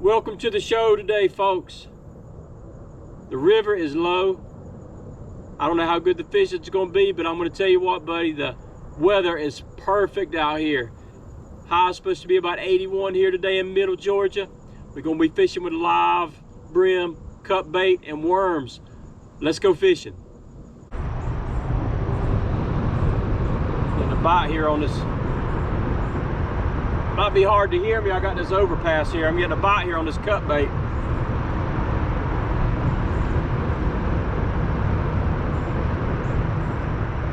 Welcome to the show today, folks. The river is low. I don't know how good the fishing is going to be, but I'm going to tell you what, buddy, the weather is perfect out here. High is supposed to be about 81 here today in middle Georgia. We're going to be fishing with live brim, cut bait, and worms. Let's go fishing. Getting a bite here on this. Might be hard to hear me. I got this overpass here. I'm getting a bite here on this cut bait.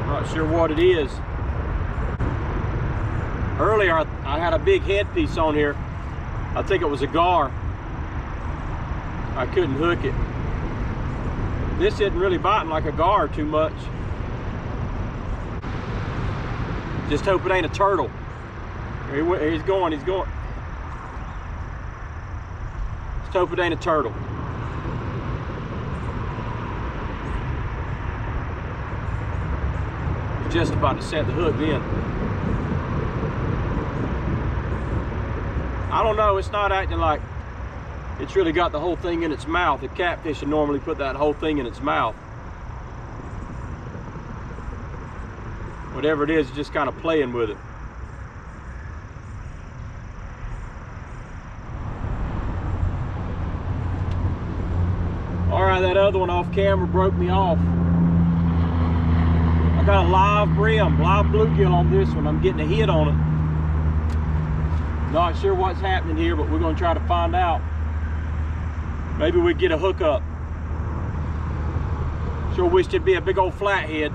Not sure what it is. Earlier I had a big headpiece on here. I think it was a gar. I couldn't hook it. This isn't really biting like a gar too much. Just hope it ain't a turtle. He's going. Just hope it ain't a turtle. Just about to set the hook then. I don't know, it's not acting like it's really got the whole thing in its mouth. The catfish would normally put that whole thing in its mouth. Whatever it is, it's just kind of playing with it. All right, that other one off camera broke me off. I got a live brim, live bluegill on this one. I'm getting a hit on it. Not sure what's happening here, but we're gonna try to find out. Maybe we get a hookup. Sure wish there'd be a big old flathead.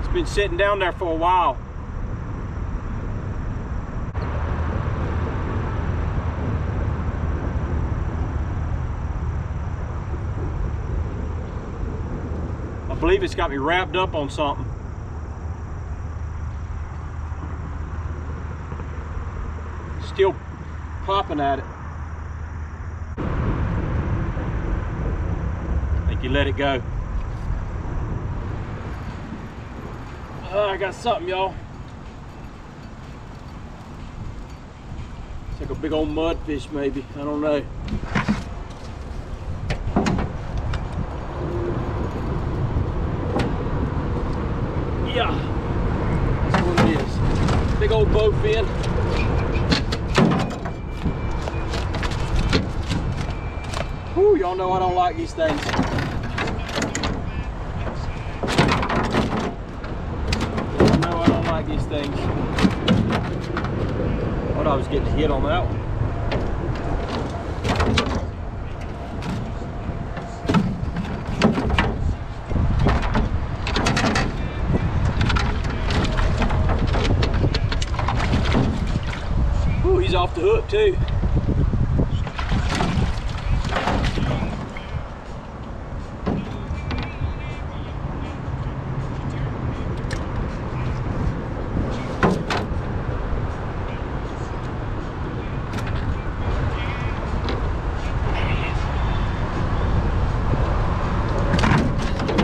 It's been sitting down there for a while. I believe it's got me wrapped up on something. Still popping at it. I think you let it go. I got something, y'all. It's like a big old mudfish, maybe. I don't know. Yeah, that's what it is. Big old bowfin. Whew, y'all know I don't like these things. Y'all know I don't like these things. Thought I was getting hit on that one. Ooh, he's off the hook too.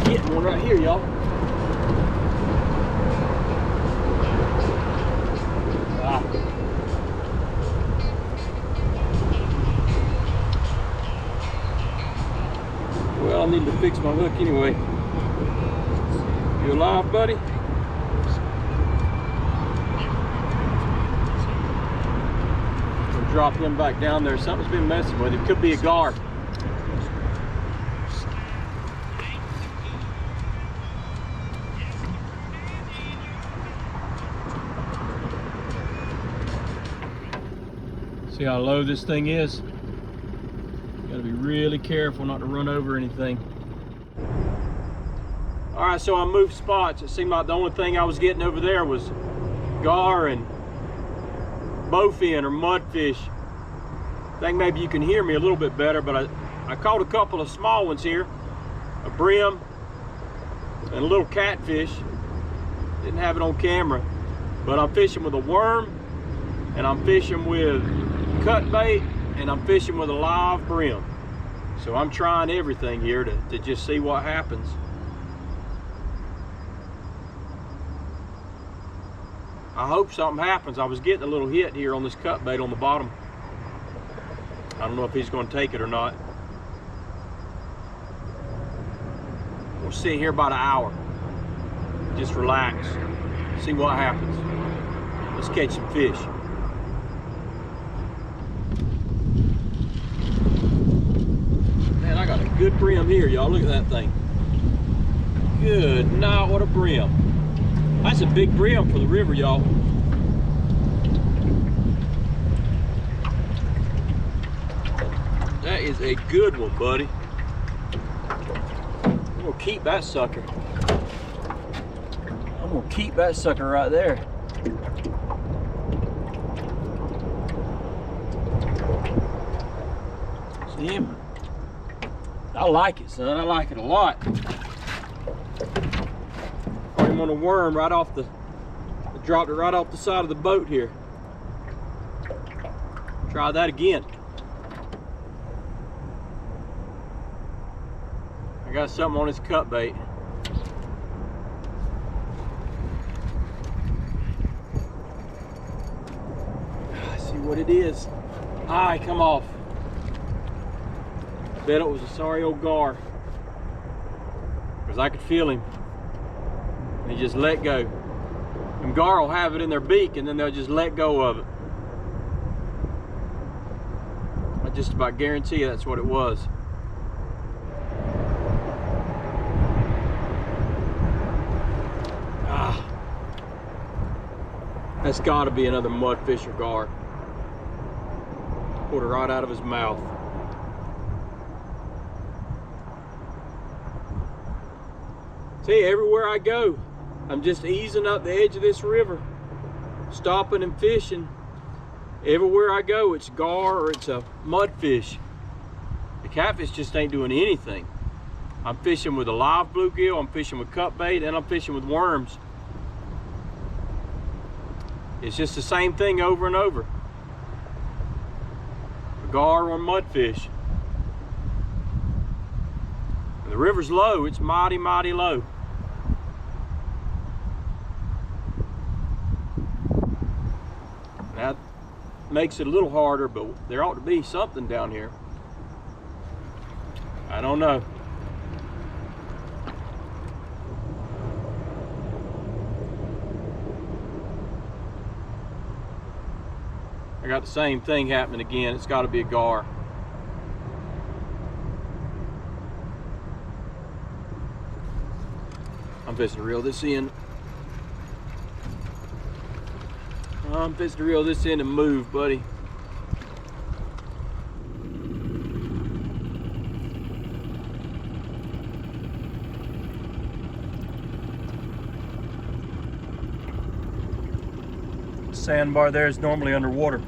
Getting one right here, y'all. Well, I need to fix my hook anyway. You alive, buddy? I'll drop him back down there. Something's been messing with him. Could be a gar. See how low this thing is? Gotta be really careful not to run over anything. All right, so I moved spots. It seemed like the only thing I was getting over there was gar and bowfin or mudfish. I think maybe you can hear me a little bit better, but I caught a couple of small ones here. A brim and a little catfish. Didn't have it on camera, but I'm fishing with a worm and I'm fishing with cut bait and I'm fishing with a live brim. So I'm trying everything here to just see what happens. I hope something happens. I was getting a little hit here on this cut bait on the bottom. I don't know if he's going to take it or not. We'll sit here about an hour. Just relax. See what happens. Let's catch some fish. Man, I got a good brim here, y'all. Look at that thing. Good night, what a brim. That's a big brim for the river, y'all. That is a good one, buddy. I'm gonna keep that sucker. I'm gonna keep that sucker right there. See him? I like it, son. I like it a lot. Caught him on a worm right off the, dropped it right off the side of the boat here. Try that again. I got something on his cut bait. See what it is. Ah, he come off. I bet it was a sorry old gar. Because I could feel him. And he just let go. And gar will have it in their beak and then they'll just let go of it. I just about guarantee you that's what it was. That's got to be another mudfish or gar. Pulled it right out of his mouth. See, everywhere I go, I'm just easing up the edge of this river, stopping and fishing. Everywhere I go, it's gar or it's a mudfish. The catfish just ain't doing anything. I'm fishing with a live bluegill, I'm fishing with cut bait, and I'm fishing with worms. It's just the same thing over and over. A gar or a mudfish. And the river's low, it's mighty, mighty low. That makes it a little harder, but there ought to be something down here. I don't know. I got the same thing happening again. It's got to be a gar. I'm fixing to reel this in. I'm fixing to reel this in and move, buddy. The sandbar there is normally underwater.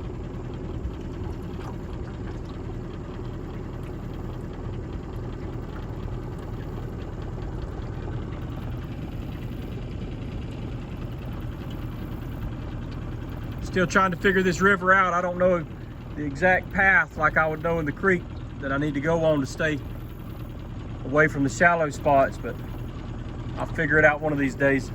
Still trying to figure this river out. I don't know the exact path like I would know in the creek that I need to go on to stay away from the shallow spots, but I'll figure it out one of these days.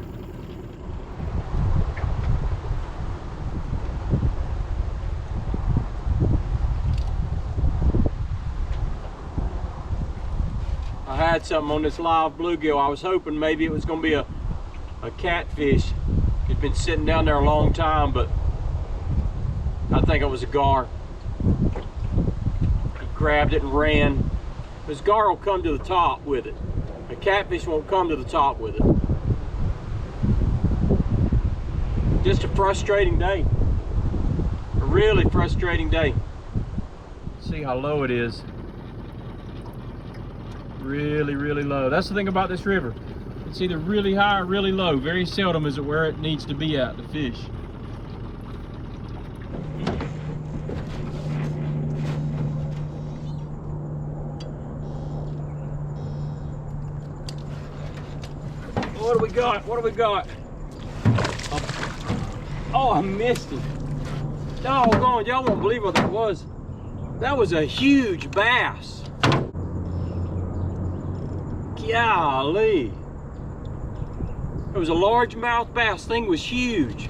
I had something on this live bluegill. I was hoping maybe it was going to be a catfish. It'd been sitting down there a long time, but I think it was a gar. He grabbed it and ran. This gar will come to the top with it. A catfish won't come to the top with it. Just a frustrating day. A really frustrating day. See how low it is. Really, really low. That's the thing about this river. It's either really high or really low. Very seldom is it where it needs to be at to fish. What do we got? What do we got? Oh, I missed it. Doggone, y'all won't believe what that was. That was a huge bass. Golly. It was a largemouth bass. Thing was huge.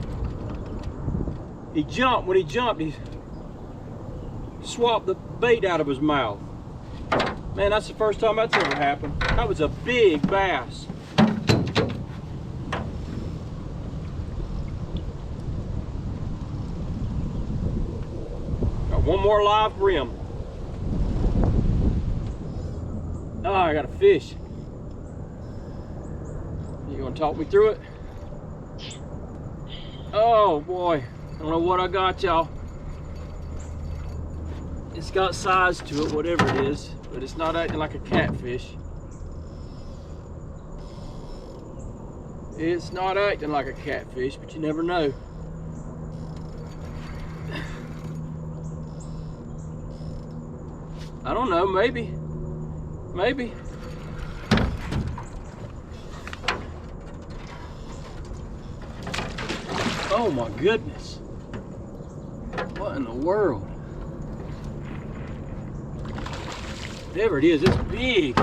he jumped. When he jumped, he swapped the bait out of his mouth. Man, that's the first time that's ever happened. That was a big bass. Got one more live brim. Oh, I got a fish. You gonna talk me through it? Oh boy, I don't know what I got, y'all. It's got size to it, whatever it is, but it's not acting like a catfish. It's not acting like a catfish, but you never know. I don't know, maybe. Maybe. Oh my goodness. What in the world? Whatever it is, it's big.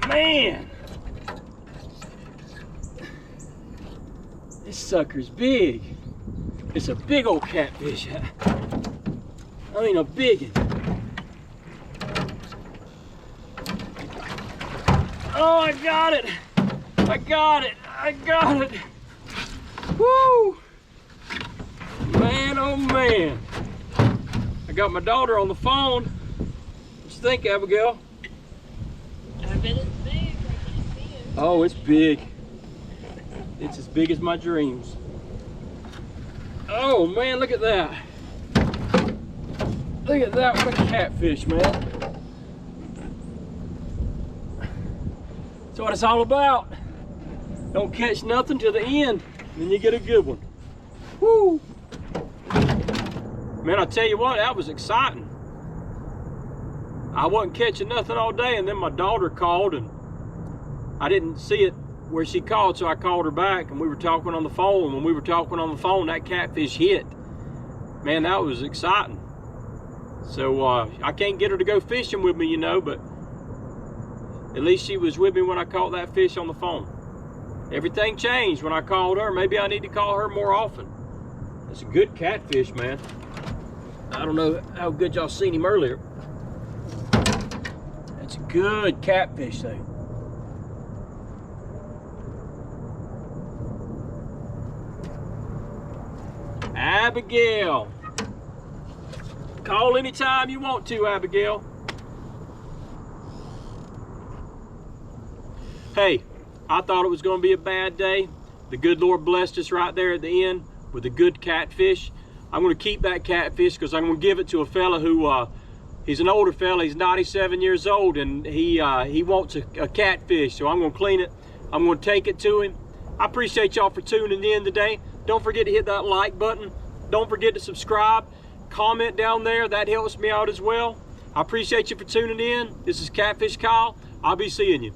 Man! This sucker's big. It's a big old catfish. I mean, a big one. Oh, I got it! I got it! I got it! Woo! Man, oh man! I got my daughter on the phone. What you think, Abigail? I bet it's big. I can't see it. Oh, it's big. It's as big as my dreams. Oh man, look at that. Look at that, what a catfish, man. That's what it's all about. Don't catch nothing till the end, then you get a good one. Woo! Man, I tell you what, that was exciting. I wasn't catching nothing all day, and then my daughter called, and I didn't see it where she called, so I called her back, and we were talking on the phone. When we were talking on the phone, that catfish hit. Man, that was exciting. So I can't get her to go fishing with me, you know, but at least she was with me when I caught that fish on the phone. Everything changed when I called her. Maybe I need to call her more often. That's a good catfish, man. I don't know how good y'all seen him earlier. That's a good catfish, though. Abigail. Call anytime you want to, Abigail. Hey, I thought it was going to be a bad day. The good Lord blessed us right there at the end with a good catfish. I'm going to keep that catfish because I'm going to give it to a fella who, he's an older fella. He's 97 years old, and he wants a catfish. So I'm going to clean it. I'm going to take it to him. I appreciate y'all for tuning in today. Don't forget to hit that like button. Don't forget to subscribe. Comment down there. That helps me out as well. I appreciate you for tuning in. This is Catfish Kyle. I'll be seeing you.